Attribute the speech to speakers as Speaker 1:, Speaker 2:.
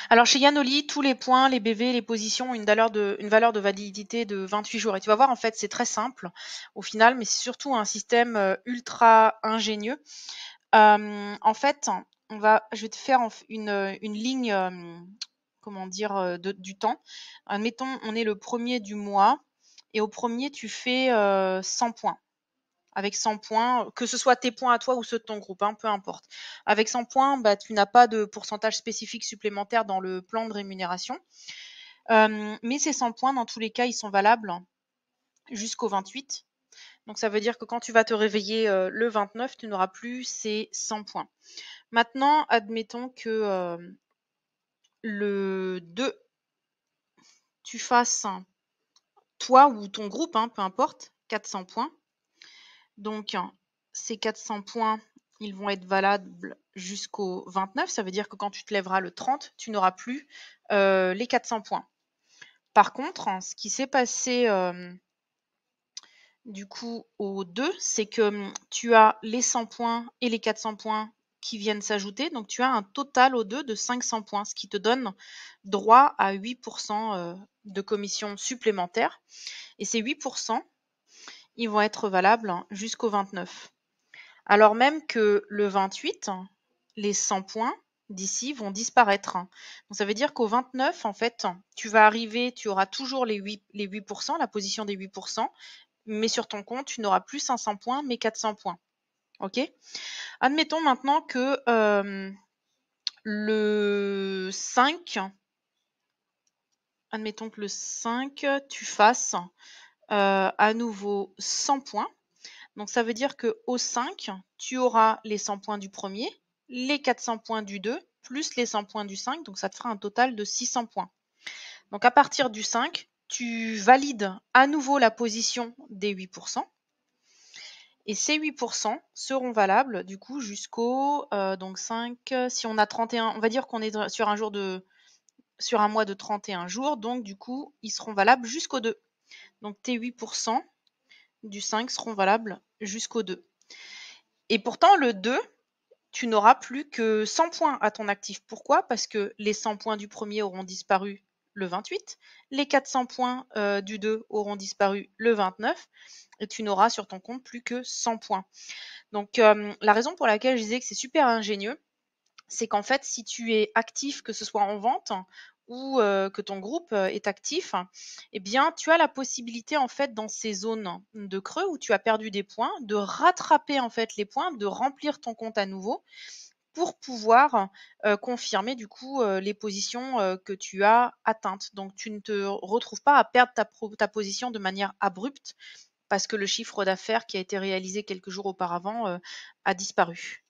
Speaker 1: Alors chez Yanoli, tous les points, les BV, les positions ont une valeur de validité de 28 jours. Et tu vas voir, en fait, c'est très simple au final, mais c'est surtout un système ultra ingénieux. En fait, je vais te faire une ligne, comment dire, du temps. Admettons, on est le premier du mois, et au premier, tu fais 100 points. Avec 100 points, que ce soit tes points à toi ou ceux de ton groupe, hein, peu importe. Avec 100 points, bah, tu n'as pas de pourcentage spécifique supplémentaire dans le plan de rémunération. Mais ces 100 points, dans tous les cas, ils sont valables jusqu'au 28. Donc ça veut dire que quand tu vas te réveiller le 29, tu n'auras plus ces 100 points. Maintenant, admettons que le 2, tu fasses, toi ou ton groupe, hein, peu importe, 400 points. Donc, ces 400 points, ils vont être valables jusqu'au 29. Ça veut dire que quand tu te lèveras le 30, tu n'auras plus les 400 points. Par contre, ce qui s'est passé du coup au 2, c'est que tu as les 100 points et les 400 points qui viennent s'ajouter. Donc, tu as un total au 2 de 500 points, ce qui te donne droit à 8% de commission supplémentaire. Et ces 8%, ils vont être valables jusqu'au 29. Alors même que le 28, les 100 points d'ici vont disparaître. Donc ça veut dire qu'au 29, en fait, tu vas arriver, tu auras toujours les 8%, la position des 8%, mais sur ton compte, tu n'auras plus 500 points, mais 400 points. OK? Admettons maintenant que le 5, admettons que le 5, tu fasses à nouveau 100 points. Donc ça veut dire qu'au 5, tu auras les 100 points du premier, les 400 points du 2, plus les 100 points du 5, donc ça te fera un total de 600 points. Donc à partir du 5, tu valides à nouveau la position des 8%, et ces 8% seront valables du coup jusqu'au donc 5, si on a 31, on va dire qu'on est sur un mois de 31 jours, donc du coup ils seront valables jusqu'au 2. Donc tes 8% du 5 seront valables jusqu'au 2. Et pourtant le 2, tu n'auras plus que 100 points à ton actif. Pourquoi? Parce que les 100 points du premier auront disparu le 28, les 400 points du 2 auront disparu le 29, et tu n'auras sur ton compte plus que 100 points. Donc la raison pour laquelle je disais que c'est super ingénieux, c'est qu'en fait, si tu es actif, que ce soit en vente ou que ton groupe est actif, eh bien, tu as la possibilité, en fait, dans ces zones de creux où tu as perdu des points, de rattraper, en fait, les points, de remplir ton compte à nouveau pour pouvoir confirmer, du coup, les positions que tu as atteintes. Donc, tu ne te retrouves pas à perdre ta position de manière abrupte parce que le chiffre d'affaires qui a été réalisé quelques jours auparavant a disparu.